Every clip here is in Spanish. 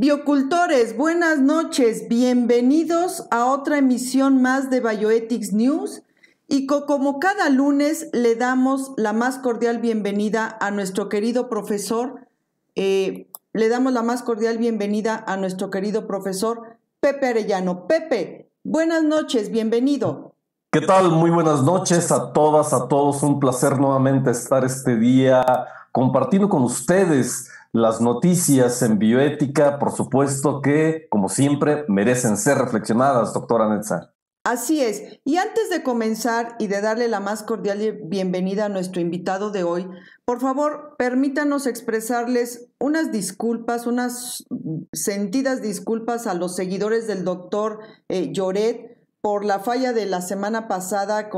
Biocultores, buenas noches, bienvenidos a otra emisión más de Bioethics News y como cada lunes le damos la más cordial bienvenida a nuestro querido profesor, Pepe Arellano. Pepe, buenas noches, bienvenido. ¿Qué tal? Muy buenas noches a todas, a todos. Un placer nuevamente estar este día compartiendo con ustedes las noticias en bioética, por supuesto que, como siempre, merecen ser reflexionadas, doctora Netza. Así es. Y antes de comenzar y de darle la más cordial bienvenida a nuestro invitado de hoy, por favor, permítanos expresarles unas disculpas, unas sentidas disculpas a los seguidores del doctor Lloret por la falla de la semana pasada.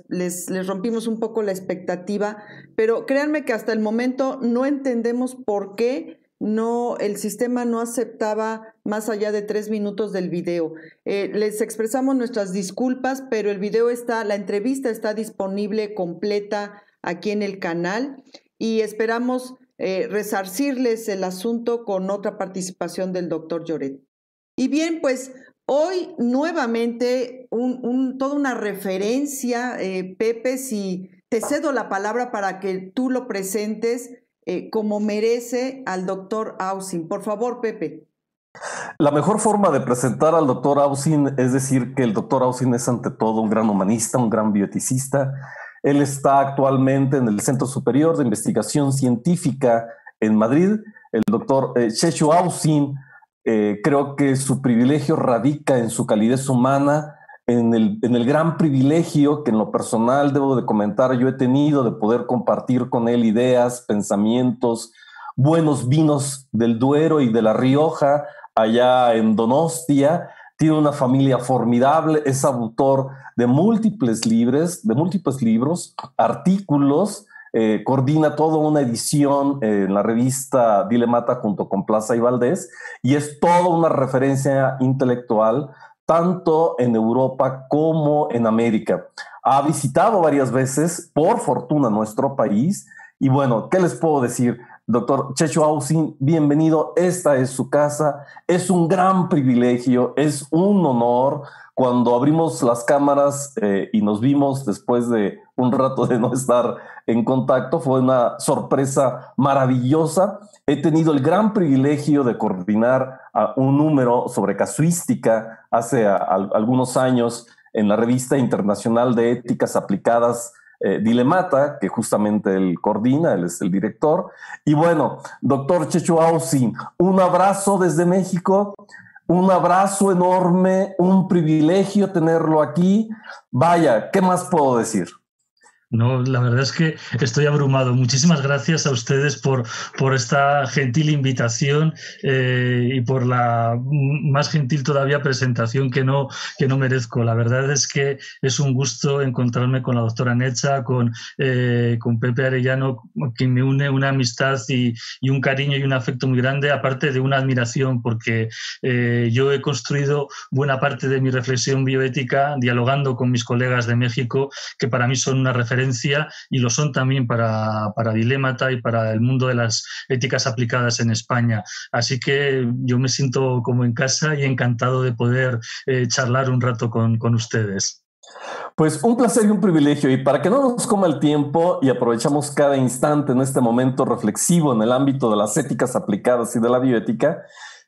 Les rompimos un poco la expectativa, pero créanme que hasta el momento no entendemos por qué el sistema no aceptaba más allá de 3 minutos del video. Les expresamos nuestras disculpas, pero la entrevista está disponible completa aquí en el canal y esperamos resarcirles el asunto con otra participación del doctor Lloret. Y bien, pues hoy nuevamente toda una referencia, Pepe, si te cedo la palabra para que tú lo presentes como merece al doctor Ausin. Por favor, Pepe. La mejor forma de presentar al doctor Ausin es decir que el doctor Ausin es ante todo un gran humanista, un gran bioeticista. Él está actualmente en el Centro Superior de Investigación Científica en Madrid. El doctor Chechu Ausin, creo que su privilegio radica en su calidez humana, en el gran privilegio que en lo personal debo de comentar yo he tenido de poder compartir con él ideas, pensamientos, buenos vinos del Duero y de La Rioja, allá en Donostia. Tiene una familia formidable, es autor de múltiples libros, artículos, coordina toda una edición en la revista Dilemata junto con Plaza y Valdés, y es toda una referencia intelectual tanto en Europa como en América. Ha visitado varias veces, por fortuna, nuestro país. Y bueno, ¿qué les puedo decir? Doctor Chechu Ausin, bienvenido. Esta es su casa. Es un gran privilegio, es un honor. Cuando abrimos las cámaras y nos vimos después de un rato de no estar en contacto, fue una sorpresa maravillosa. He tenido el gran privilegio de coordinar un número sobre casuística hace algunos años en la revista internacional de éticas aplicadas Dilemata, que justamente él coordina, él es el director. Y bueno, doctor Chechu Ausin, un abrazo desde México, un abrazo enorme, un privilegio tenerlo aquí. Vaya, ¿qué más puedo decir? No, la verdad es que estoy abrumado. Muchísimas gracias a ustedes por esta gentil invitación y por la más gentil todavía presentación que no merezco. La verdad es que es un gusto encontrarme con la doctora Netza, con Pepe Arellano, quien me une una amistad y un cariño y un afecto muy grande, aparte de una admiración, porque yo he construido buena parte de mi reflexión bioética dialogando con mis colegas de México, que para mí son una referencia y lo son también para Dilemata y para el mundo de las éticas aplicadas en España. Así que yo me siento como en casa y encantado de poder charlar un rato con ustedes. Pues un placer y un privilegio, y para que no nos coma el tiempo y aprovechamos cada instante en este momento reflexivo en el ámbito de las éticas aplicadas y de la bioética,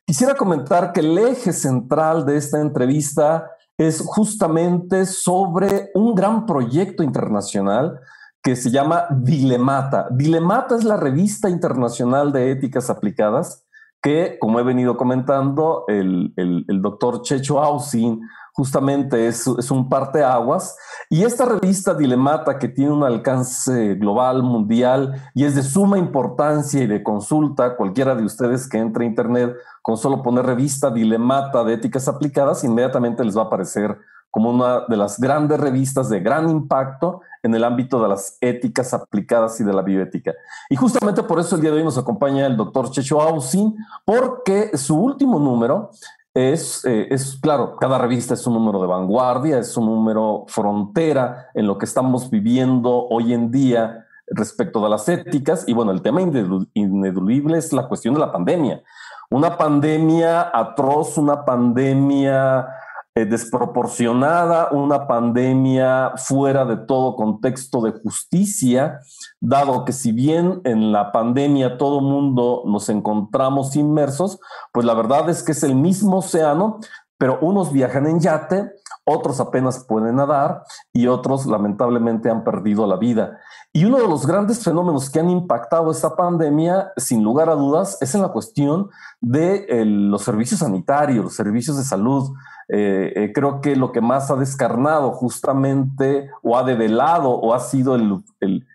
quisiera comentar que el eje central de esta entrevista es justamente sobre un gran proyecto internacional que se llama Dilemata. Dilemata es la revista internacional de éticas aplicadas que, como he venido comentando, el doctor Chechu Ausin justamente es un parteaguas. Y esta revista Dilemata, que tiene un alcance global, mundial, y es de suma importancia y de consulta, cualquiera de ustedes que entre a internet, con solo poner revista Dilemata de éticas aplicadas, inmediatamente les va a aparecer como una de las grandes revistas de gran impacto en el ámbito de las éticas aplicadas y de la bioética. Y justamente por eso el día de hoy nos acompaña el doctor Chechu Ausin, porque su último número es claro, cada revista es un número de vanguardia, es un número frontera en lo que estamos viviendo hoy en día respecto de las éticas. Y bueno, el tema ineludible es la cuestión de la pandemia. Una pandemia atroz, una pandemia desproporcionada, una pandemia fuera de todo contexto de justicia, dado que si bien en la pandemia todo mundo nos encontramos inmersos, pues la verdad es que es el mismo océano, pero unos viajan en yate, otros apenas pueden nadar y otros lamentablemente han perdido la vida. Y uno de los grandes fenómenos que han impactado esta pandemia, sin lugar a dudas, es en la cuestión de los servicios sanitarios, los servicios de salud. Creo que lo que más ha descarnado justamente o ha develado o ha sido el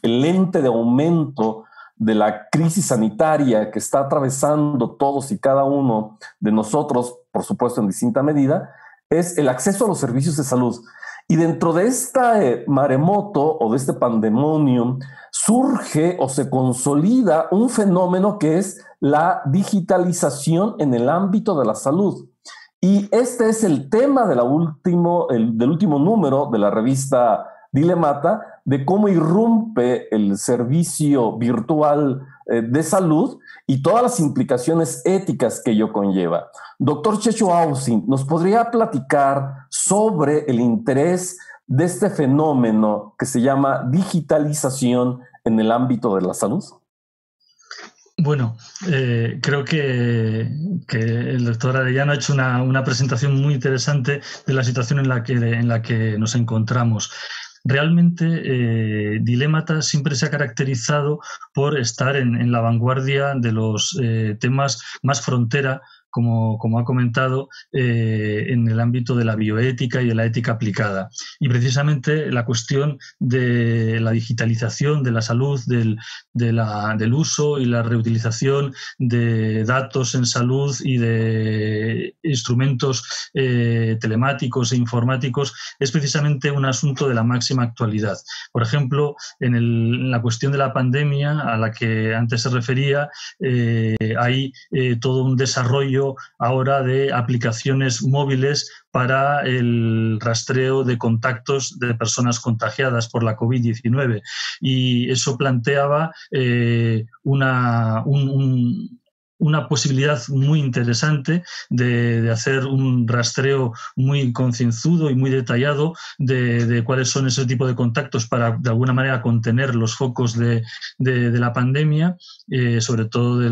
lente de aumento de la crisis sanitaria que está atravesando todos y cada uno de nosotros, por supuesto en distinta medida, es el acceso a los servicios de salud. Y dentro de esta maremoto o de este pandemonium surge o se consolida un fenómeno que es la digitalización en el ámbito de la salud. Y este es el tema del último número de la revista Dilemata, de cómo irrumpe el servicio virtual de salud y todas las implicaciones éticas que ello conlleva. Doctor Checho Ausin, ¿nos podría platicar sobre el interés de este fenómeno que se llama digitalización en el ámbito de la salud? Bueno, creo que el doctor Arellano ha hecho una presentación muy interesante de la situación en la que nos encontramos. Realmente Dilemata siempre se ha caracterizado por estar en la vanguardia de los temas más frontera, como ha comentado, en el ámbito de la bioética y de la ética aplicada. Y precisamente la cuestión de la digitalización de la salud, del uso y la reutilización de datos en salud y de instrumentos telemáticos e informáticos es precisamente un asunto de la máxima actualidad. Por ejemplo, en la cuestión de la pandemia a la que antes se refería, hay todo un desarrollo ahora de aplicaciones móviles para el rastreo de contactos de personas contagiadas por la COVID-19. Y eso planteaba una posibilidad muy interesante de hacer un rastreo muy concienzudo y muy detallado de cuáles son ese tipo de contactos para, de alguna manera, contener los focos de la pandemia, sobre todo de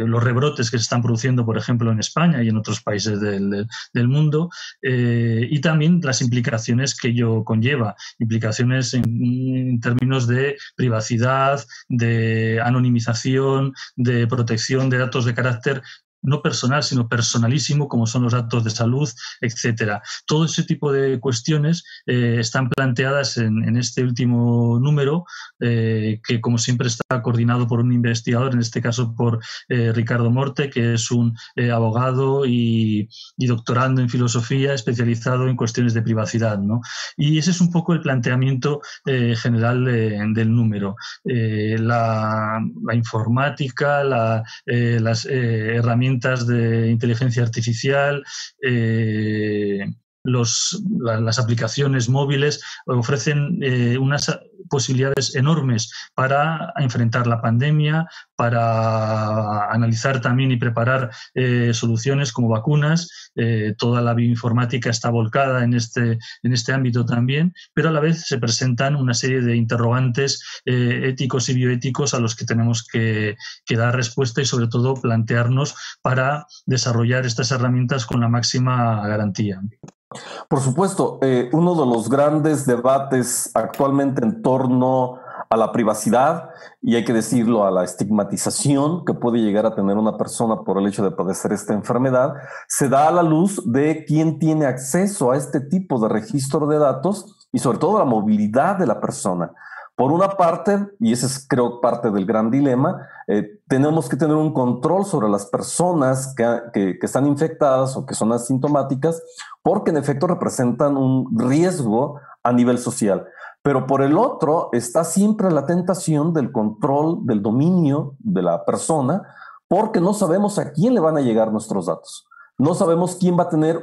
los rebrotes que se están produciendo, por ejemplo, en España y en otros países del mundo, y también las implicaciones que ello conlleva, implicaciones en términos de privacidad, de anonimización, de protección de datos de carácter no personal, sino personalísimo, como son los datos de salud, etcétera. Todo ese tipo de cuestiones están planteadas en este último número, que como siempre está coordinado por un investigador, en este caso por Ricardo Morte, que es un abogado y doctorando en filosofía especializado en cuestiones de privacidad, ¿no? Y ese es un poco el planteamiento general del número. La informática, las herramientas de inteligencia artificial, las aplicaciones móviles ofrecen unas posibilidades enormes para enfrentar la pandemia, para analizar también y preparar soluciones como vacunas. Toda la bioinformática está volcada en este ámbito también, pero a la vez se presentan una serie de interrogantes éticos y bioéticos a los que tenemos que dar respuesta y sobre todo plantearnos para desarrollar estas herramientas con la máxima garantía. Por supuesto, uno de los grandes debates actualmente en torno a la privacidad y hay que decirlo a la estigmatización que puede llegar a tener una persona por el hecho de padecer esta enfermedad, se da a la luz de quién tiene acceso a este tipo de registro de datos y sobre todo la movilidad de la persona. Por una parte, y ese es creo parte del gran dilema, tenemos que tener un control sobre las personas que están infectadas o que son asintomáticas porque en efecto representan un riesgo a nivel social. Pero por el otro está siempre la tentación del control, del dominio de la persona, porque no sabemos a quién le van a llegar nuestros datos. No sabemos quién va a tener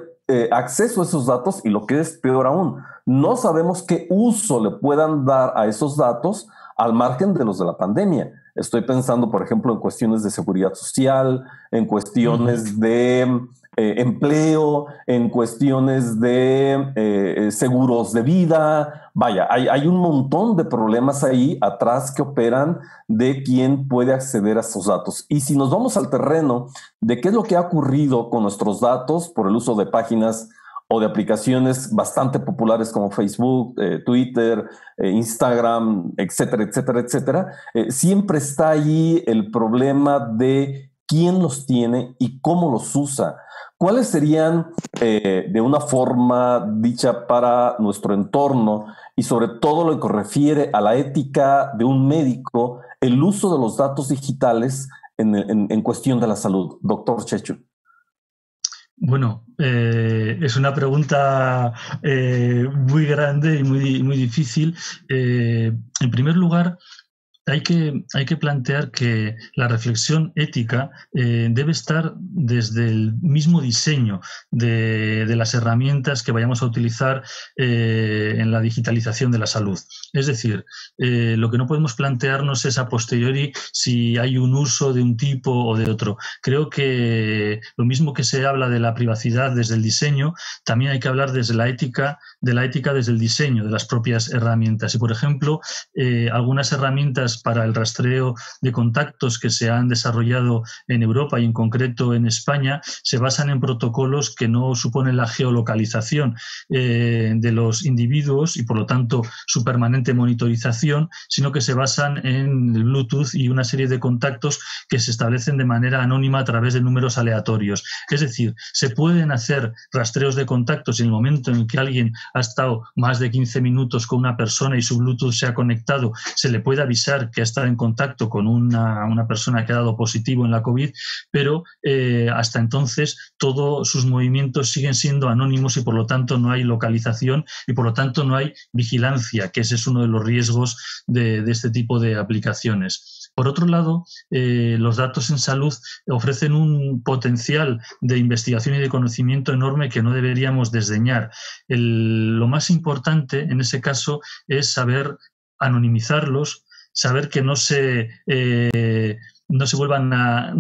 acceso a esos datos y lo que es peor aún, no sabemos qué uso le puedan dar a esos datos al margen de los de la pandemia. Estoy pensando, por ejemplo, en cuestiones de seguridad social, en cuestiones de empleo, en cuestiones de seguros de vida. Vaya, hay un montón de problemas ahí atrás que operan de quién puede acceder a esos datos. Y si nos vamos al terreno de qué es lo que ha ocurrido con nuestros datos por el uso de páginas o de aplicaciones bastante populares como Facebook, Twitter, Instagram, etcétera, etcétera, etcétera, siempre está ahí el problema de quién los tiene y cómo los usa. ¿Cuáles serían, de una forma dicha para nuestro entorno y sobre todo lo que refiere a la ética de un médico, el uso de los datos digitales en cuestión de la salud? Doctor Chechu. Bueno, es una pregunta muy grande y muy difícil. En primer lugar, hay que plantear que la reflexión ética debe estar desde el mismo diseño de las herramientas que vayamos a utilizar en la digitalización de la salud. Es decir, lo que no podemos plantearnos es a posteriori si hay un uso de un tipo o de otro. Creo que lo mismo que se habla de la privacidad desde el diseño, también hay que hablar desde la ética desde el diseño de las propias herramientas. Y, por ejemplo, algunas herramientas para el rastreo de contactos que se han desarrollado en Europa y en concreto en España se basan en protocolos que no suponen la geolocalización de los individuos y por lo tanto su permanente monitorización, sino que se basan en el Bluetooth y una serie de contactos que se establecen de manera anónima a través de números aleatorios. Es decir, se pueden hacer rastreos de contactos en el momento en que alguien ha estado más de 15 minutos con una persona y su Bluetooth se ha conectado, se le puede avisar que ha estado en contacto con una persona que ha dado positivo en la COVID, pero hasta entonces todos sus movimientos siguen siendo anónimos y por lo tanto no hay localización y por lo tanto no hay vigilancia, que ese es uno de los riesgos de este tipo de aplicaciones. Por otro lado, los datos en salud ofrecen un potencial de investigación y de conocimiento enorme que no deberíamos desdeñar. Lo más importante en ese caso es saber anonimizarlos, saber que no se vuelvan a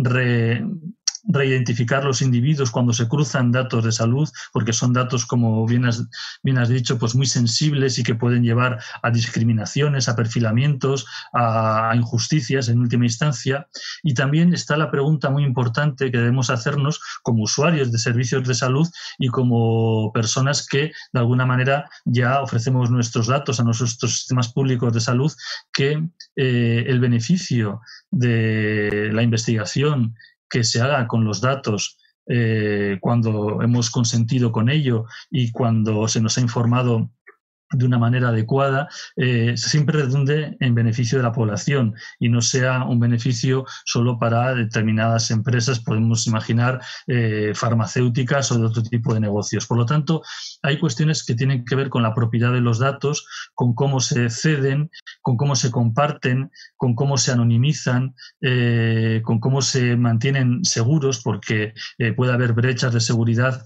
reidentificar los individuos cuando se cruzan datos de salud, porque son datos, como bien has dicho, pues muy sensibles y que pueden llevar a discriminaciones, a perfilamientos, a injusticias en última instancia. Y también está la pregunta muy importante que debemos hacernos como usuarios de servicios de salud y como personas que de alguna manera ya ofrecemos nuestros datos a nuestros sistemas públicos de salud, que el beneficio de la investigación que se haga con los datos cuando hemos consentido con ello y cuando se nos ha informado de una manera adecuada, siempre redunde en beneficio de la población y no sea un beneficio solo para determinadas empresas, podemos imaginar farmacéuticas o de otro tipo de negocios. Por lo tanto, hay cuestiones que tienen que ver con la propiedad de los datos, con cómo se ceden, con cómo se comparten, con cómo se anonimizan, con cómo se mantienen seguros, porque puede haber brechas de seguridad.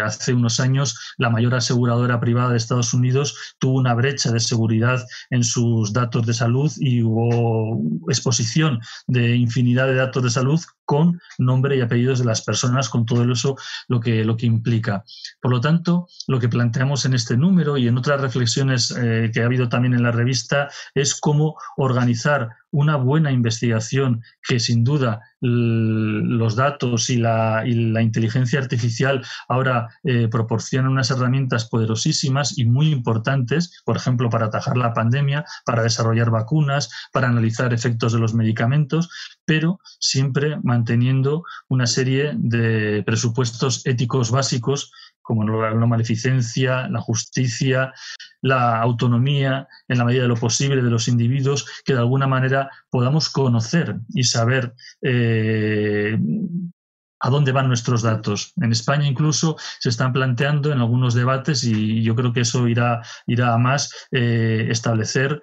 Hace unos años, la mayor aseguradora privada de Estados Unidos tuvo una brecha de seguridad en sus datos de salud y hubo exposición de infinidad de datos de salud con nombre y apellidos de las personas, con todo eso lo que implica. Por lo tanto, lo que planteamos en este número y en otras reflexiones que ha habido también en la revista es cómo organizar una buena investigación que sin duda los datos y la inteligencia artificial ahora proporcionan unas herramientas poderosísimas y muy importantes, por ejemplo, para atajar la pandemia, para desarrollar vacunas, para analizar efectos de los medicamentos, pero siempre manteniendo una serie de presupuestos éticos básicos como la no maleficencia, la justicia, la autonomía, en la medida de lo posible, de los individuos, que de alguna manera podamos conocer y saber a dónde van nuestros datos. En España incluso se están planteando en algunos debates, y yo creo que eso irá a más, establecer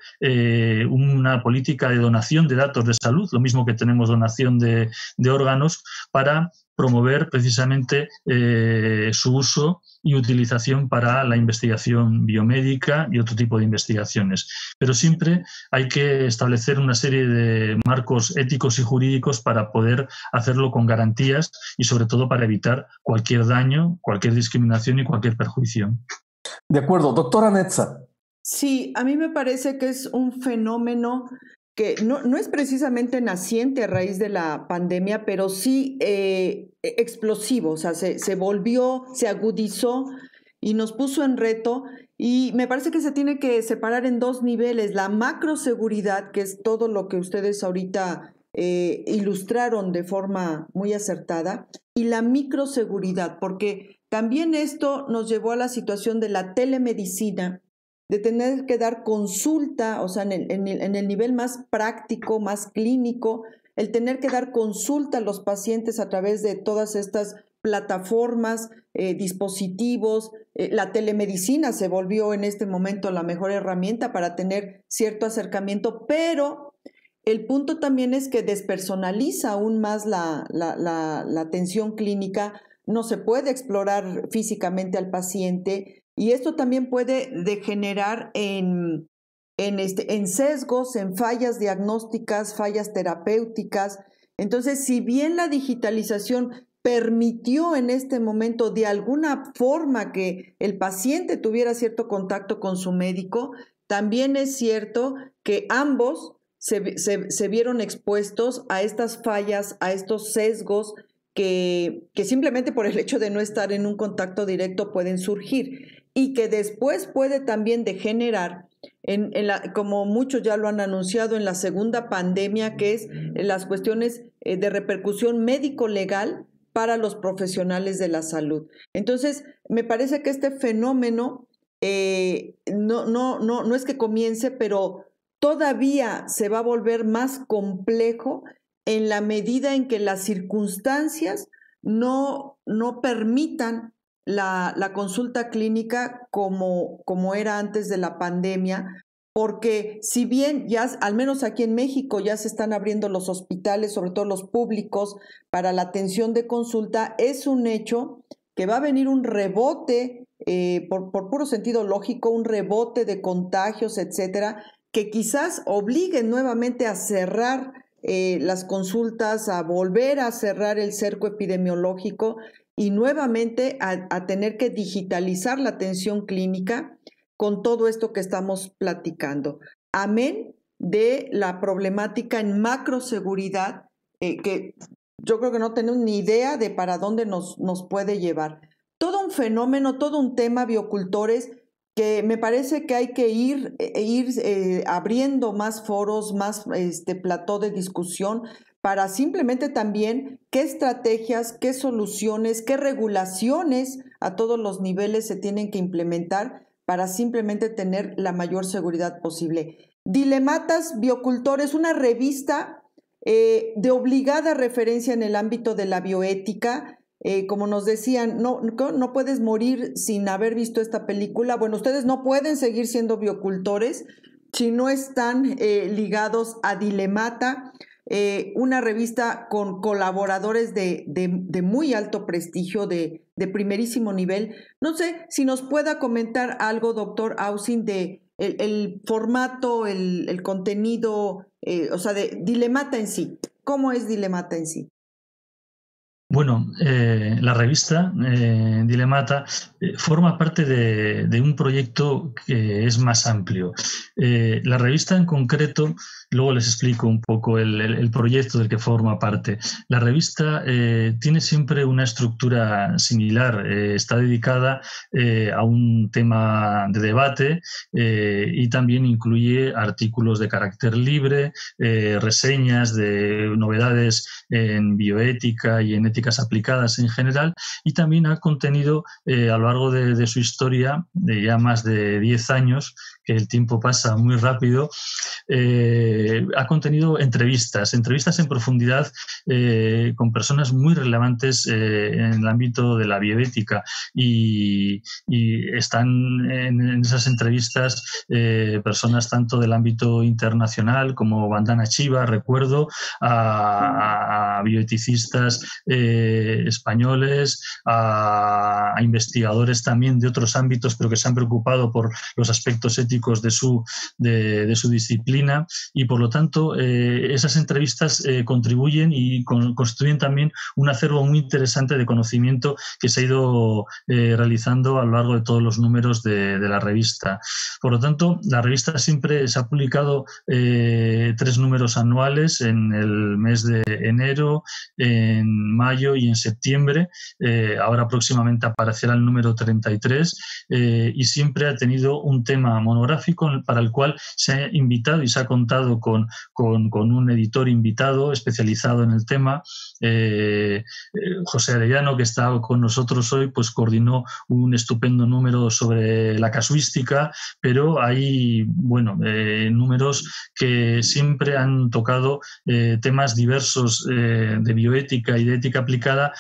una política de donación de datos de salud, lo mismo que tenemos donación de órganos, para promover precisamente su uso y utilización para la investigación biomédica y otro tipo de investigaciones. Pero siempre hay que establecer una serie de marcos éticos y jurídicos para poder hacerlo con garantías y sobre todo para evitar cualquier daño, cualquier discriminación y cualquier perjuicio. De acuerdo. Doctora Netza. Sí, a mí me parece que es un fenómeno que no es precisamente naciente a raíz de la pandemia, pero sí explosivo, o sea, se volvió, se agudizó y nos puso en reto, y me parece que se tiene que separar en dos niveles: la macroseguridad, que es todo lo que ustedes ahorita ilustraron de forma muy acertada, y la microseguridad, porque también esto nos llevó a la situación de la telemedicina, de tener que dar consulta, o sea, en el nivel más práctico, más clínico, el tener que dar consulta a los pacientes a través de todas estas plataformas, dispositivos. La telemedicina se volvió en este momento la mejor herramienta para tener cierto acercamiento, pero el punto también es que despersonaliza aún más la atención clínica, no se puede explorar físicamente al paciente, y esto también puede degenerar en sesgos, en fallas diagnósticas, fallas terapéuticas. Entonces, si bien la digitalización permitió en este momento de alguna forma que el paciente tuviera cierto contacto con su médico, también es cierto que ambos se vieron expuestos a estas fallas, a estos sesgos que simplemente por el hecho de no estar en un contacto directo pueden surgir, y que después puede también degenerar, como muchos ya lo han anunciado, en la segunda pandemia, que es las cuestiones de repercusión médico-legal para los profesionales de la salud. Entonces, me parece que este fenómeno no es que comience, pero todavía se va a volver más complejo en la medida en que las circunstancias no permitan la consulta clínica como era antes de la pandemia, porque si bien ya, al menos aquí en México, ya se están abriendo los hospitales, sobre todo los públicos, para la atención de consulta, es un hecho que va a venir un rebote, por puro sentido lógico, un rebote de contagios, etcétera, que quizás obliguen nuevamente a cerrar las consultas, a volver a cerrar el cerco epidemiológico y nuevamente a tener que digitalizar la atención clínica con todo esto que estamos platicando. Amén de la problemática en macroseguridad, que yo creo que no tenemos ni idea de para dónde nos puede llevar. Todo un fenómeno, todo un tema, biocultores, que me parece que hay que ir abriendo más foros, más plató de discusión, para simplemente también qué estrategias, qué soluciones, qué regulaciones a todos los niveles se tienen que implementar para simplemente tener la mayor seguridad posible. Dilematas Biocultores, una revista de obligada referencia en el ámbito de la bioética. Como nos decían, no puedes morir sin haber visto esta película. Bueno, ustedes no pueden seguir siendo biocultores si no están ligados a Dilemata, una revista con colaboradores de muy alto prestigio, de primerísimo nivel. No sé si nos pueda comentar algo, doctor Ausin, de el formato, el contenido, o sea, de Dilemata en sí. ¿Cómo es Dilemata en sí? Bueno, la revista Dilemata forma parte de un proyecto que es más amplio. La revista en concreto, luego les explico un poco el proyecto del que forma parte. La revista tiene siempre una estructura similar, está dedicada a un tema de debate y también incluye artículos de carácter libre, reseñas de novedades en bioética y en éticas aplicadas en general, y también ha contenido a lo largo de su historia, de ya más de 10 años, que el tiempo pasa muy rápido, ha contenido entrevistas en profundidad con personas muy relevantes en el ámbito de la bioética, y están en esas entrevistas personas tanto del ámbito internacional como Vandana Shiva, recuerdo, a bioeticistas españoles, a investigadores también de otros ámbitos, pero que se han preocupado por los aspectos éticos de su disciplina, y por lo tanto esas entrevistas contribuyen y constituyen también un acervo muy interesante de conocimiento que se ha ido realizando a lo largo de todos los números de la revista. Por lo tanto, la revista siempre se ha publicado 3 números anuales en el mes de enero, en mayo y en septiembre. Ahora próximamente aparecerá el número 33, y siempre ha tenido un tema monográfico para el cual se ha invitado y se ha contado con un editor invitado especializado en el tema. José Arellano, que está con nosotros hoy, pues coordinó un estupendo número sobre la casuística, pero hay números que siempre han tocado temas diversos de bioética y de ética aplicada,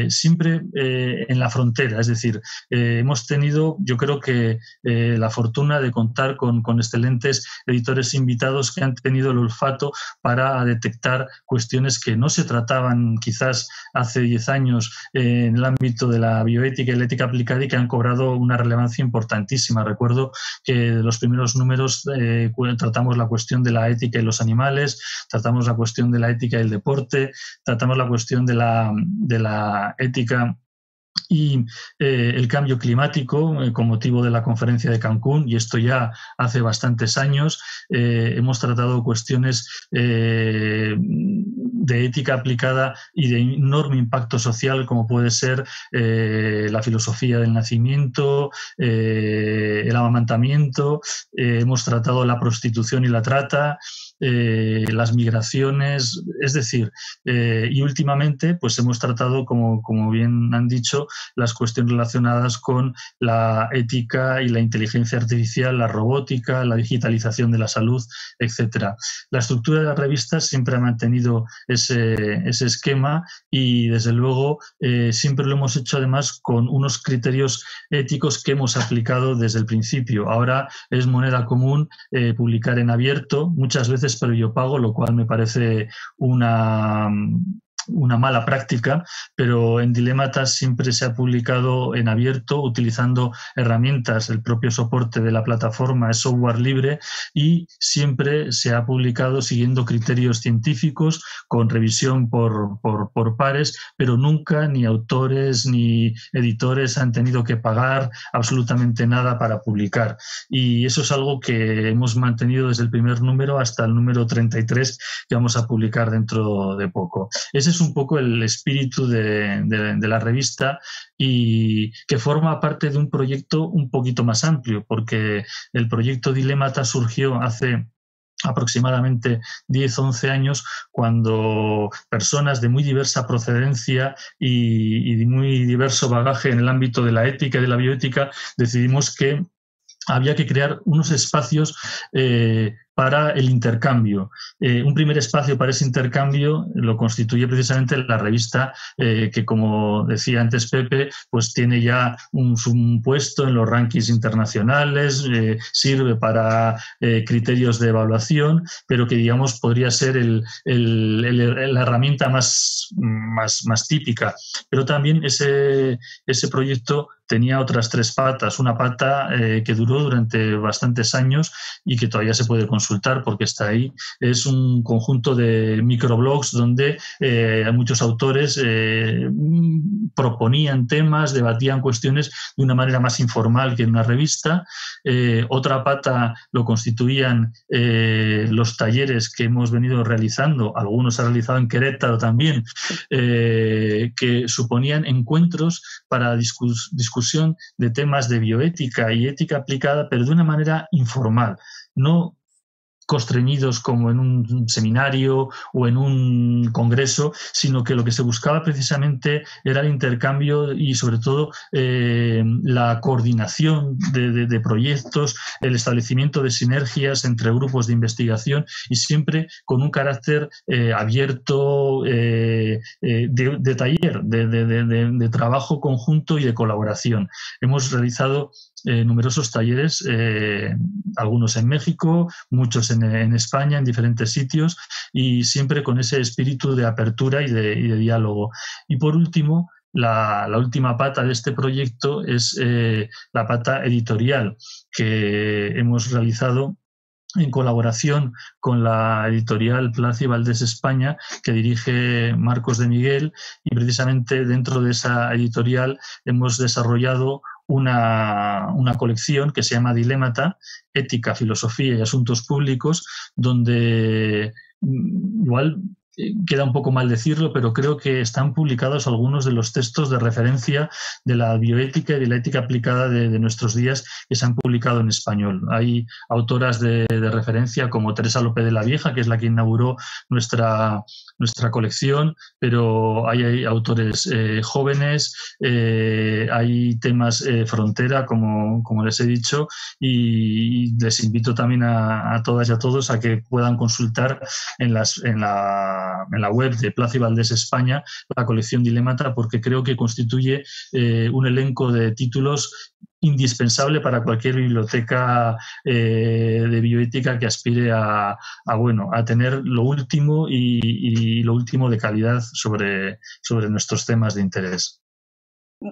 siempre en la frontera. Es decir, hemos tenido, yo creo que la fortuna de contar con excelentes editores invitados que han tenido el olfato para detectar cuestiones que no se trataban quizás hace 10 años en el ámbito de la bioética y la ética aplicada, y que han cobrado una relevancia importantísima. Recuerdo que de los primeros números tratamos la cuestión de la ética y los animales, tratamos la cuestión de la ética y el deporte, tratamos la cuestión de la ética y el cambio climático con motivo de la conferencia de Cancún, y esto ya hace bastantes años. Hemos tratado cuestiones de ética aplicada y de enorme impacto social, como puede ser la filosofía del nacimiento, el amamantamiento. Hemos tratado la prostitución y la trata, las migraciones, es decir, y últimamente pues hemos tratado, como bien han dicho, las cuestiones relacionadas con la ética y la inteligencia artificial, la robótica, la digitalización de la salud, etc. La estructura de la revista siempre ha mantenido ese esquema, y desde luego siempre lo hemos hecho además con unos criterios éticos que hemos aplicado desde el principio. Ahora es moneda común publicar en abierto, muchas veces previo pago, lo cual me parece una mala práctica, pero en Dilématas siempre se ha publicado en abierto utilizando herramientas. El propio soporte de la plataforma es software libre, y siempre se ha publicado siguiendo criterios científicos, con revisión por pares, pero nunca ni autores ni editores han tenido que pagar absolutamente nada para publicar. Y eso es algo que hemos mantenido desde el primer número hasta el número 33, que vamos a publicar dentro de poco. Ese es un poco el espíritu de la revista, y que forma parte de un proyecto un poquito más amplio, porque el proyecto Dilémata surgió hace aproximadamente 10-11 años, cuando personas de muy diversa procedencia y de muy diverso bagaje en el ámbito de la ética y de la bioética decidimos que había que crear unos espacios para el intercambio. Un primer espacio para ese intercambio lo constituye precisamente la revista, que, como decía antes Pepe, pues tiene ya un puesto en los rankings internacionales, sirve para criterios de evaluación, pero que, digamos, podría ser la herramienta más típica. Pero también ese proyecto tenía otras 3 patas. Una pata que duró durante bastantes años y que todavía se puede consultar porque está ahí. Es un conjunto de microblogs donde muchos autores proponían temas, debatían cuestiones de una manera más informal que en una revista. Otra pata lo constituían los talleres que hemos venido realizando, algunos se han realizado en Querétaro también, que suponían encuentros para discusión de temas de bioética y ética aplicada, pero de una manera informal. No constreñidos como en un seminario o en un congreso, sino que lo que se buscaba precisamente era el intercambio y sobre todo la coordinación de proyectos, el establecimiento de sinergias entre grupos de investigación y siempre con un carácter abierto de taller, de trabajo conjunto y de colaboración. Hemos realizado numerosos talleres, algunos en México, muchos en España, en diferentes sitios, y siempre con ese espíritu de apertura y de diálogo. Y por último, la última pata de este proyecto es la pata editorial que hemos realizado en colaboración con la editorial Plaza y Valdés España, que dirige Marcos de Miguel, y precisamente dentro de esa editorial hemos desarrollado una colección que se llama Dilémata, Ética, Filosofía y Asuntos Públicos, donde igual queda un poco mal decirlo, pero creo que están publicados algunos de los textos de referencia de la bioética y de la ética aplicada de nuestros días que se han publicado en español. Hay autoras de referencia como Teresa López de la Vieja, que es la que inauguró nuestra colección, pero hay autores jóvenes, hay temas frontera, como les he dicho, y les invito también a todas y a todos a que puedan consultar en la web de Plaza y Valdés España la colección Dilémata, porque creo que constituye un elenco de títulos indispensable para cualquier biblioteca de bioética que aspire a tener lo último y lo último de calidad sobre nuestros temas de interés.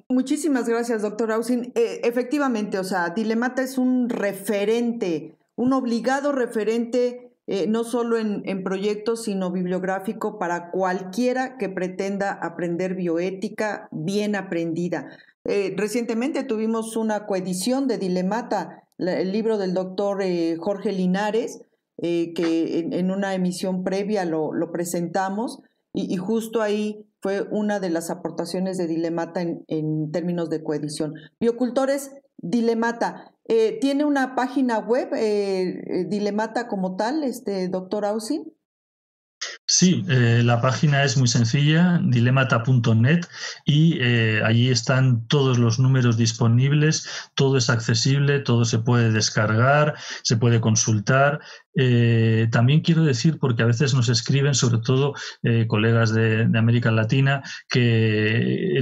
Muchísimas gracias, doctor Ausin. Efectivamente, o sea, Dilémata es un referente, un obligado referente, no solo en proyectos, sino bibliográfico para cualquiera que pretenda aprender bioética bien aprendida. Recientemente tuvimos una coedición de Dilémata, el libro del doctor Jorge Linares, que en una emisión previa lo presentamos, y justo ahí fue una de las aportaciones de Dilémata en términos de coedición. Biocultores Dilémata, ¿tiene una página web Dilémata como tal, doctor Ausin? Sí, la página es muy sencilla, dilémata.net, y allí están todos los números disponibles, todo es accesible, todo se puede descargar, se puede consultar. También quiero decir, porque a veces nos escriben, sobre todo colegas de América Latina, que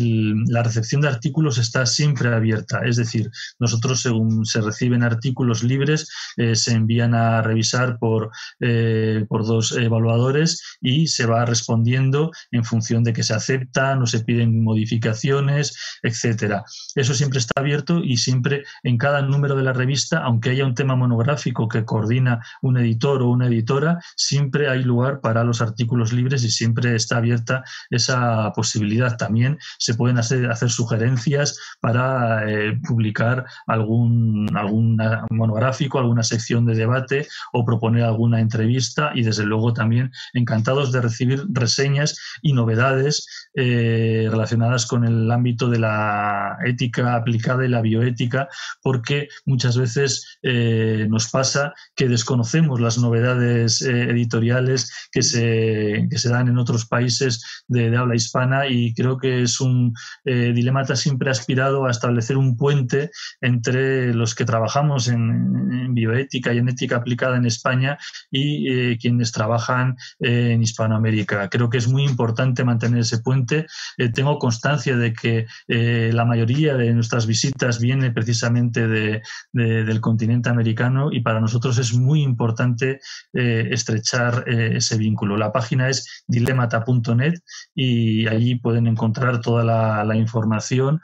la recepción de artículos está siempre abierta. Es decir, nosotros, según se reciben artículos libres, se envían a revisar por dos evaluadores y se va respondiendo en función de que se aceptan o se piden modificaciones, etcétera. Eso siempre está abierto, y siempre en cada número de la revista, aunque haya un tema monográfico que coordina un editor o una editora, siempre hay lugar para los artículos libres y siempre está abierta esa posibilidad. También se pueden hacer sugerencias para publicar algún monográfico, alguna sección de debate o proponer alguna entrevista, y desde luego también encantados de recibir reseñas y novedades relacionadas con el ámbito de la ética aplicada y la bioética, porque muchas veces nos pasa que desconocemos las novedades editoriales que se dan en otros países de habla hispana, y creo que es Dilémata siempre ha aspirado a establecer un puente entre los que trabajamos en bioética y en ética aplicada en España y quienes trabajan en Hispanoamérica. Creo que es muy importante mantener ese puente. Tengo constancia de que la mayoría de nuestras visitas viene precisamente del continente americano, y para nosotros es muy importante estrechar ese vínculo. La página es dilémata.net y allí pueden encontrar toda la información.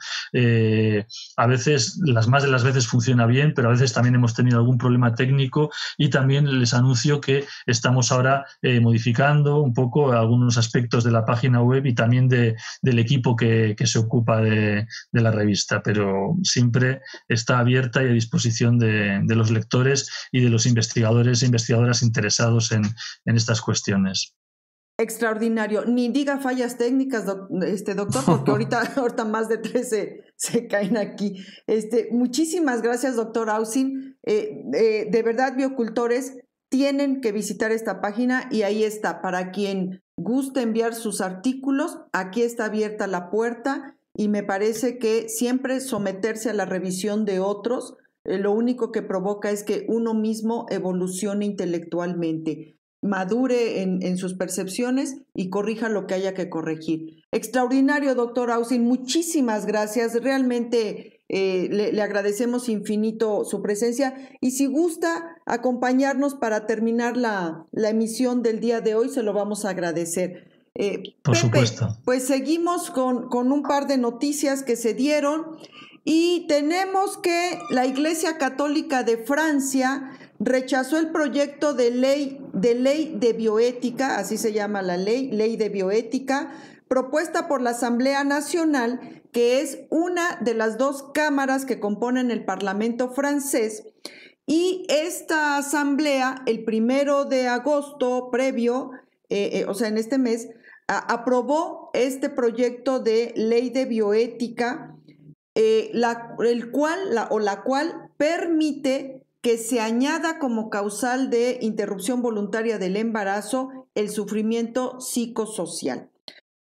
A veces, las más de las veces funciona bien, pero a veces también hemos tenido algún problema técnico, y también les anuncio que estamos ahora modificando un poco algunos aspectos de la página web y también del equipo que se ocupa de la revista, pero siempre está abierta y a disposición de los lectores y de los investigadores e investigadoras interesados en estas cuestiones. Extraordinario. Ni diga fallas técnicas, doctor, porque ahorita más de 13 se caen aquí. Muchísimas gracias, doctor Ausin. De verdad, biocultores, tienen que visitar esta página y ahí está. Para quien guste enviar sus artículos, aquí está abierta la puerta y me parece que siempre someterse a la revisión de otros, lo único que provoca es que uno mismo evolucione intelectualmente, madure en sus percepciones y corrija lo que haya que corregir. Extraordinario, doctor Ausin, muchísimas gracias. Realmente le agradecemos infinito su presencia y si gusta acompañarnos para terminar la emisión del día de hoy, se lo vamos a agradecer. Por Pepe, supuesto. Pues seguimos con un par de noticias que se dieron y tenemos que la Iglesia Católica de Francia rechazó el proyecto de ley de bioética, así se llama la ley de bioética, propuesta por la Asamblea Nacional, que es una de las dos cámaras que componen el Parlamento francés, y esta asamblea, el 1 de agosto previo, o sea, en este mes, aprobó este proyecto de ley de bioética, la cual permite que se añada como causal de interrupción voluntaria del embarazo el sufrimiento psicosocial.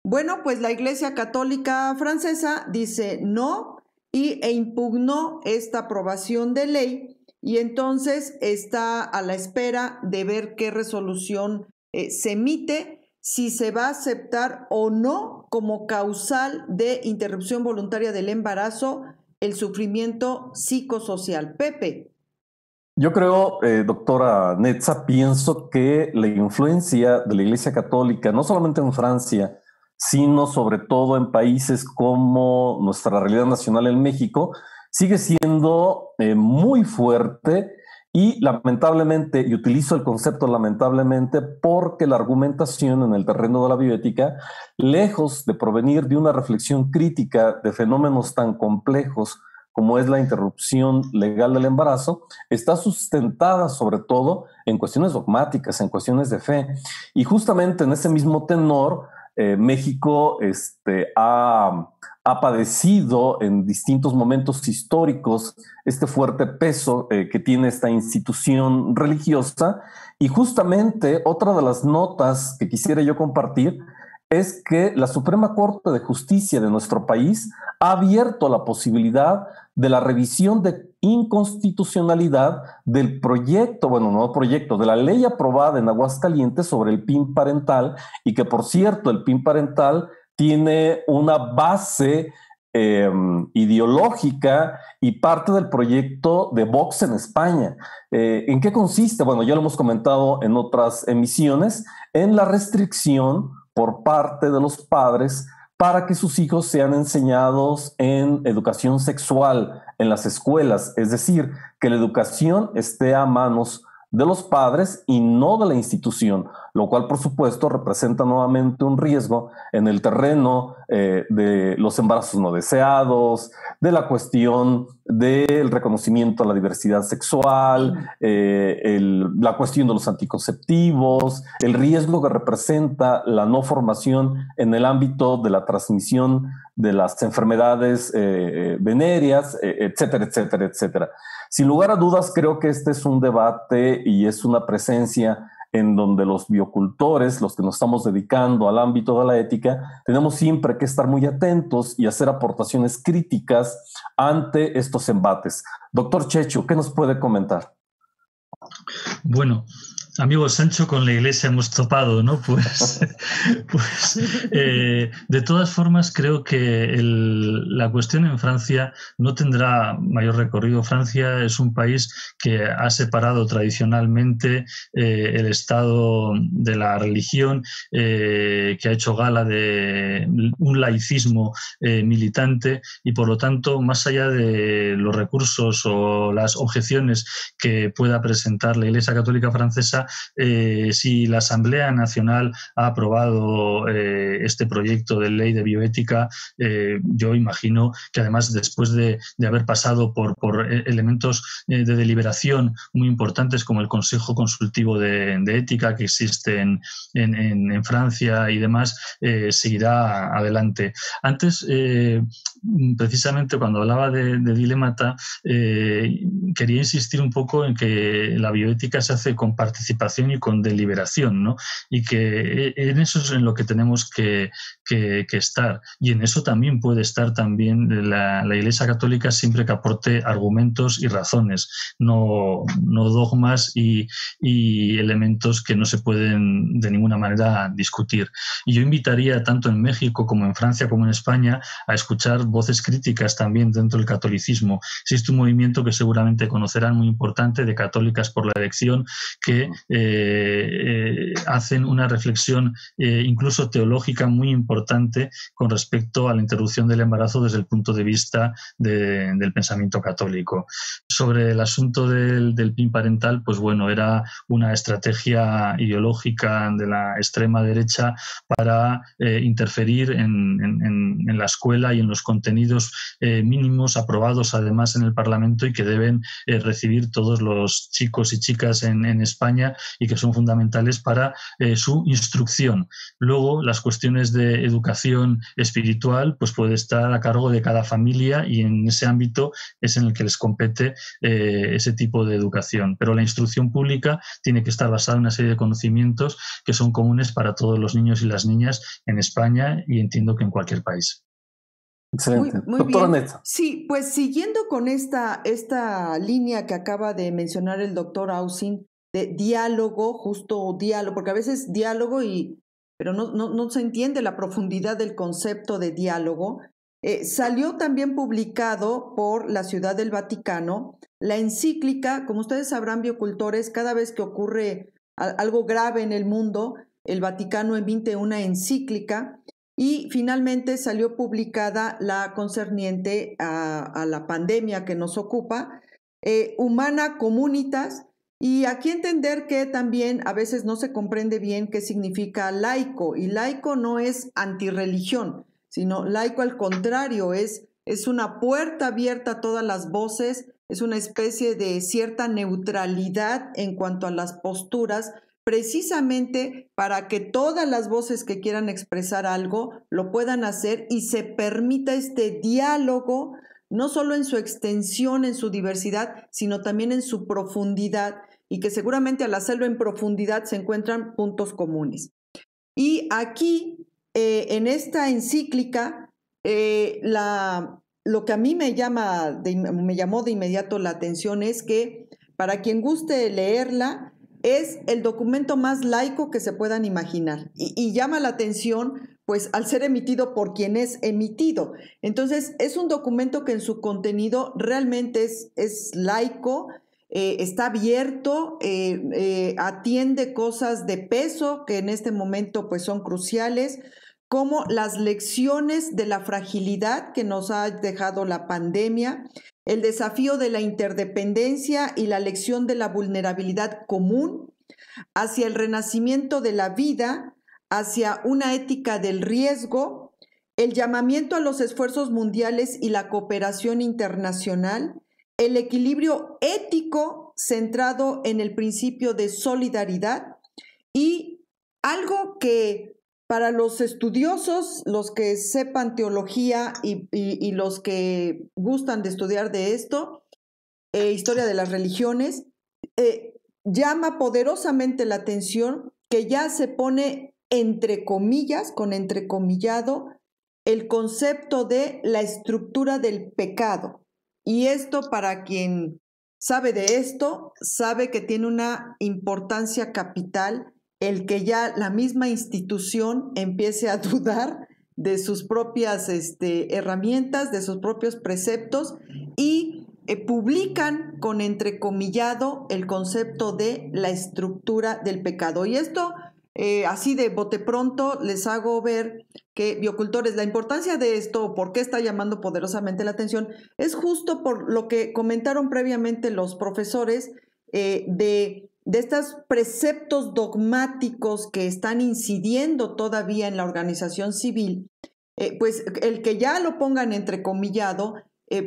Bueno, pues la Iglesia Católica Francesa dice no e impugnó esta aprobación de ley y entonces está a la espera de ver qué resolución se emite, si se va a aceptar o no como causal de interrupción voluntaria del embarazo el sufrimiento psicosocial. Pepe. Yo creo, doctora Netza, pienso que la influencia de la Iglesia Católica, no solamente en Francia, sino sobre todo en países como nuestra realidad nacional en México, sigue siendo muy fuerte y lamentablemente, y utilizo el concepto lamentablemente porque la argumentación en el terreno de la bioética, lejos de provenir de una reflexión crítica de fenómenos tan complejos como es la interrupción legal del embarazo, está sustentada sobre todo en cuestiones dogmáticas, en cuestiones de fe. Y justamente en ese mismo tenor, México ha padecido en distintos momentos históricos este fuerte peso que tiene esta institución religiosa. Y justamente otra de las notas que quisiera yo compartir es que la Suprema Corte de Justicia de nuestro país ha abierto la posibilidad de la revisión de inconstitucionalidad del proyecto, bueno, no proyecto, de la ley aprobada en Aguascalientes sobre el PIN parental y que, por cierto, el PIN parental tiene una base ideológica y parte del proyecto de Vox en España. ¿En qué consiste? Bueno, ya lo hemos comentado en otras emisiones, en la restricción por parte de los padres para que sus hijos sean enseñados en educación sexual en las escuelas, es decir, que la educación esté a manos de los padres y no de la institución, lo cual por supuesto representa nuevamente un riesgo en el terreno de los embarazos no deseados, de la cuestión del reconocimiento a la diversidad sexual, la cuestión de los anticonceptivos, el riesgo que representa la no formación en el ámbito de la transmisión de las enfermedades venéreas, etcétera, etcétera, etcétera. Sin lugar a dudas, creo que este es un debate y es una presencia en donde los biocultores, los que nos estamos dedicando al ámbito de la ética, tenemos siempre que estar muy atentos y hacer aportaciones críticas ante estos embates. Doctor Checho, ¿qué nos puede comentar? Bueno, amigo Sancho, con la Iglesia hemos topado, ¿no? Pues de todas formas, creo que la cuestión en Francia no tendrá mayor recorrido. Francia es un país que ha separado tradicionalmente el Estado de la religión, que ha hecho gala de un laicismo militante y, por lo tanto, más allá de los recursos o las objeciones que pueda presentar la Iglesia Católica Francesa, si la Asamblea Nacional ha aprobado este proyecto de ley de bioética, yo imagino que además después de haber pasado por elementos de deliberación muy importantes como el Consejo Consultivo de Ética que existe en Francia y demás, seguirá adelante. Antes, precisamente cuando hablaba de Dilemata, quería insistir un poco en que la bioética se hace con participación y con deliberación, ¿no? Y que en eso es en lo que tenemos que estar. Y en eso también puede estar también la Iglesia Católica siempre que aporte argumentos y razones, no dogmas y elementos que no se pueden de ninguna manera discutir. Y yo invitaría tanto en México como en Francia como en España a escuchar voces críticas también dentro del catolicismo. Existe un movimiento que seguramente conocerán muy importante de Católicas por la Elección que hacen una reflexión incluso teológica muy importante con respecto a la interrupción del embarazo desde el punto de vista del pensamiento católico. Sobre el asunto del PIN parental, pues bueno, era una estrategia ideológica de la extrema derecha para interferir en la escuela y en los contenidos mínimos aprobados además en el Parlamento y que deben recibir todos los chicos y chicas en España y que son fundamentales para su instrucción. Luego, las cuestiones de educación espiritual pues puede estar a cargo de cada familia y en ese ámbito es en el que les compete ese tipo de educación. Pero la instrucción pública tiene que estar basada en una serie de conocimientos que son comunes para todos los niños y las niñas en España y entiendo que en cualquier país. Excelente. Muy Doctora bien. Neta. Sí, pues siguiendo con esta línea que acaba de mencionar el doctor Ausin, de diálogo, justo diálogo, porque a veces diálogo pero no se entiende la profundidad del concepto de diálogo. Salió también publicado por la Ciudad del Vaticano la encíclica, como ustedes sabrán, biocultores, cada vez que ocurre algo grave en el mundo, el Vaticano emite una encíclica y finalmente salió publicada la concerniente a la pandemia que nos ocupa, Humana Communitas, y aquí entender que también a veces no se comprende bien qué significa laico, y laico no es antirreligión, sino laico al contrario, es una puerta abierta a todas las voces, es una especie de cierta neutralidad en cuanto a las posturas, precisamente para que todas las voces que quieran expresar algo lo puedan hacer y se permita este diálogo, no solo en su extensión, en su diversidad, sino también en su profundidad, y que seguramente al hacerlo en profundidad se encuentran puntos comunes. Y aquí, en esta encíclica, lo que a mí me llamó de inmediato la atención es que, para quien guste leerla, es el documento más laico que se puedan imaginar y llama la atención pues al ser emitido por quien es emitido. Entonces es un documento que en su contenido realmente es laico, está abierto, atiende cosas de peso que en este momento pues son cruciales, como las lecciones de la fragilidad que nos ha dejado la pandemia, el desafío de la interdependencia y la lección de la vulnerabilidad común, hacia el renacimiento de la vida, hacia una ética del riesgo, el llamamiento a los esfuerzos mundiales y la cooperación internacional, el equilibrio ético centrado en el principio de solidaridad y algo que para los estudiosos, los que sepan teología y los que gustan de estudiar de esto, historia de las religiones, llama poderosamente la atención que ya se pone entre comillas, con entrecomillado, el concepto de la estructura del pecado. Y esto, para quien sabe de esto, sabe que tiene una importancia capital el que ya la misma institución empiece a dudar de sus propias herramientas, de sus propios preceptos y publican con entrecomillado el concepto de la estructura del pecado. Y esto, así de bote pronto, les hago ver que, biocultores, la importancia de esto, por qué está llamando poderosamente la atención, es justo por lo que comentaron previamente los profesores de de estos preceptos dogmáticos que están incidiendo todavía en la organización civil, pues el que ya lo pongan entrecomillado,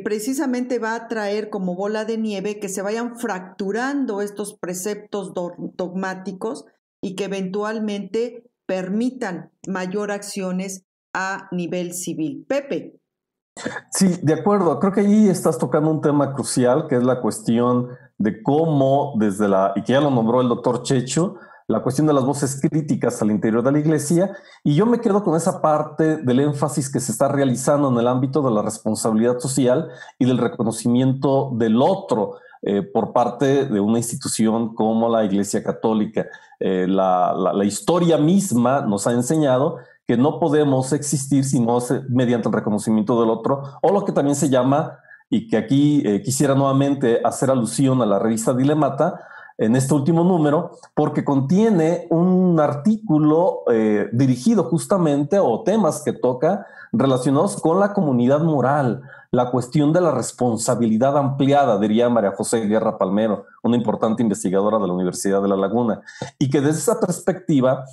precisamente va a traer como bola de nieve que se vayan fracturando estos preceptos dogmáticos y que eventualmente permitan mayor acciones a nivel civil. Pepe. Sí, de acuerdo. Creo que ahí estás tocando un tema crucial, que es la cuestión de cómo y que ya lo nombró el doctor Checho, la cuestión de las voces críticas al interior de la Iglesia, y yo me quedo con esa parte del énfasis que se está realizando en el ámbito de la responsabilidad social y del reconocimiento del otro por parte de una institución como la Iglesia Católica. La historia misma nos ha enseñado que no podemos existir sino mediante el reconocimiento del otro, o lo que también se llama, y que aquí quisiera nuevamente hacer alusión a la revista Dilemata, en este último número, porque contiene un artículo dirigido justamente o temas que toca relacionados con la comunidad moral, la cuestión de la responsabilidad ampliada, diría María José Guerra Palmero, una importante investigadora de la Universidad de La Laguna, y que desde esa perspectiva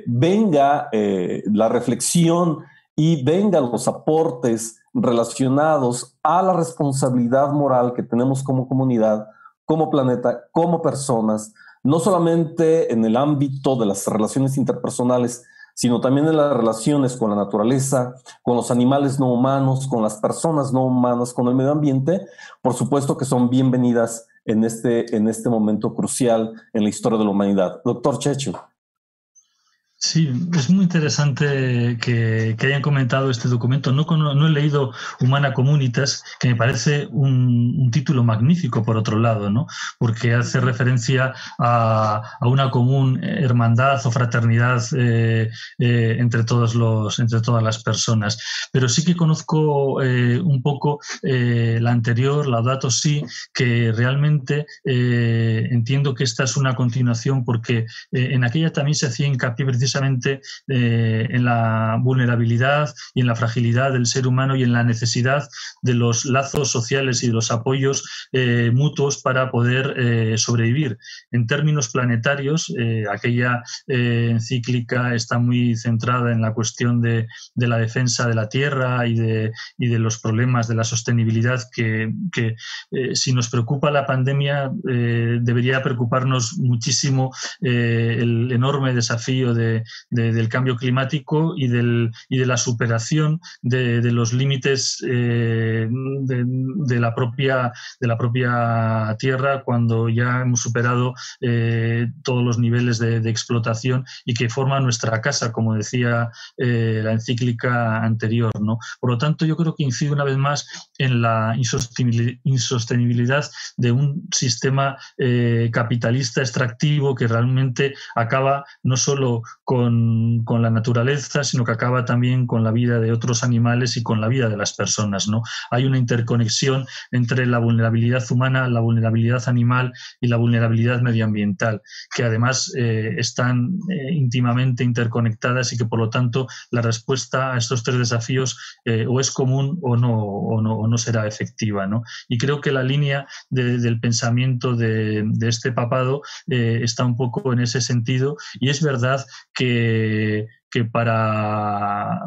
venga la reflexión y vengan los aportes relacionados a la responsabilidad moral que tenemos como comunidad, como planeta, como personas, no solamente en el ámbito de las relaciones interpersonales, sino también en las relaciones con la naturaleza, con los animales no humanos, con las personas no humanas, con el medio ambiente. Por supuesto que son bienvenidas en este momento crucial en la historia de la humanidad. Doctor Checho. Sí, es muy interesante que hayan comentado este documento. No he leído Humana Communitas, que me parece un título magnífico por otro lado, ¿no? Porque hace referencia a una común hermandad o fraternidad entre todas las personas. Pero sí que conozco un poco la anterior, Laudato Si, que realmente entiendo que esta es una continuación porque en aquella también se hacía hincapié precisamente en la vulnerabilidad y en la fragilidad del ser humano y en la necesidad de los lazos sociales y de los apoyos mutuos para poder sobrevivir. En términos planetarios, aquella encíclica está muy centrada en la cuestión de la defensa de la Tierra y de los problemas de la sostenibilidad que si nos preocupa la pandemia, debería preocuparnos muchísimo el enorme desafío del cambio climático y de la superación de los límites de la propia Tierra, cuando ya hemos superado todos los niveles de explotación y que forman nuestra casa, como decía la encíclica anterior, ¿no? Por lo tanto, yo creo que incide una vez más en la insostenibilidad de un sistema capitalista extractivo que realmente acaba no solo con la naturaleza, sino que acaba también con la vida de otros animales y con la vida de las personas, ¿no? Hay una interconexión entre la vulnerabilidad humana, la vulnerabilidad animal y la vulnerabilidad medioambiental, que además están íntimamente interconectadas y que por lo tanto la respuesta a estos tres desafíos o es común o no será efectiva, ¿no? Y creo que la línea del pensamiento de este papado está un poco en ese sentido, y es verdad que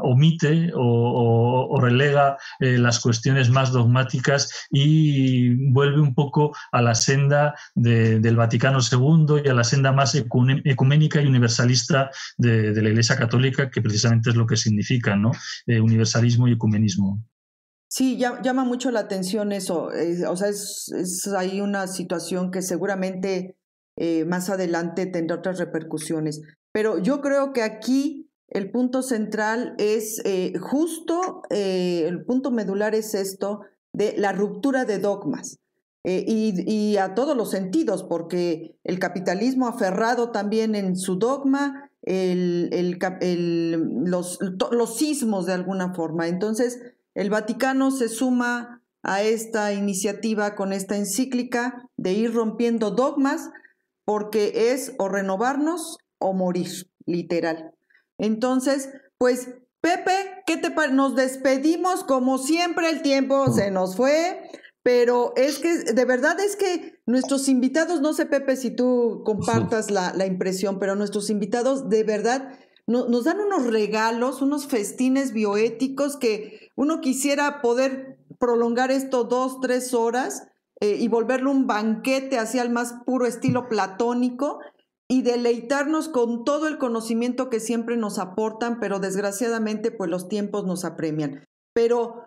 omite o relega las cuestiones más dogmáticas y vuelve un poco a la senda del Vaticano II y a la senda más ecuménica y universalista de la Iglesia Católica, que precisamente es lo que significa, ¿no? Universalismo y ecumenismo. Sí, llama mucho la atención eso. O sea, es ahí una situación que seguramente más adelante tendrá otras repercusiones. Pero yo creo que aquí el punto central es justo, el punto medular es esto de la ruptura de dogmas. Y a todos los sentidos, porque el capitalismo aferrado también en su dogma, los sismos de alguna forma. Entonces, el Vaticano se suma a esta iniciativa con esta encíclica de ir rompiendo dogmas, porque es o renovarnos o morir, literal. Entonces, pues, Pepe, ¿qué te parece? Nos despedimos, como siempre el tiempo se nos fue, pero es que de verdad es que nuestros invitados, no sé Pepe si tú compartas la impresión, pero nuestros invitados de verdad nos dan unos regalos, unos festines bioéticos que uno quisiera poder prolongar esto 2, 3 horas y volverlo un banquete hacia el más puro estilo platónico y deleitarnos con todo el conocimiento que siempre nos aportan, pero desgraciadamente pues los tiempos nos apremian. Pero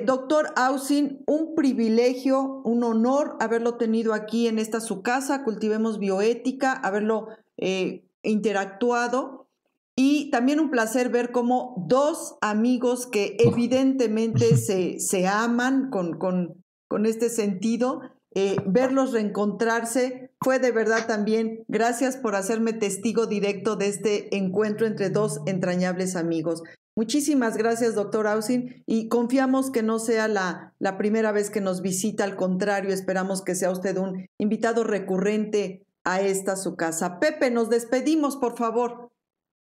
doctor Ausin, un privilegio, un honor haberlo tenido aquí en esta su casa, Cultivemos Bioética, haberlo interactuado y también un placer ver cómo dos amigos que evidentemente se aman con este sentido, verlos reencontrarse fue de verdad también, gracias por hacerme testigo directo de este encuentro entre dos entrañables amigos. Muchísimas gracias, doctor Ausin, y confiamos que no sea la primera vez que nos visita, al contrario, esperamos que sea usted un invitado recurrente a esta su casa. Pepe, nos despedimos, por favor.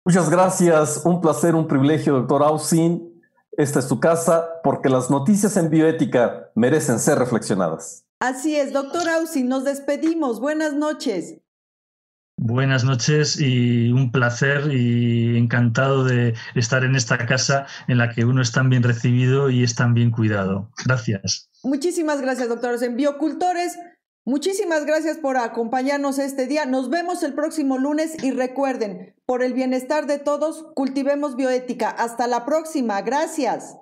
Muchas gracias, un placer, un privilegio, doctor Ausin. Esta es su casa porque las noticias en bioética merecen ser reflexionadas. Así es, doctor Ausin, nos despedimos. Buenas noches. Buenas noches y un placer y encantado de estar en esta casa en la que uno es tan bien recibido y es tan bien cuidado. Gracias. Muchísimas gracias, doctores. En Biocultores, muchísimas gracias por acompañarnos este día. Nos vemos el próximo lunes y recuerden, por el bienestar de todos, cultivemos bioética. Hasta la próxima. Gracias.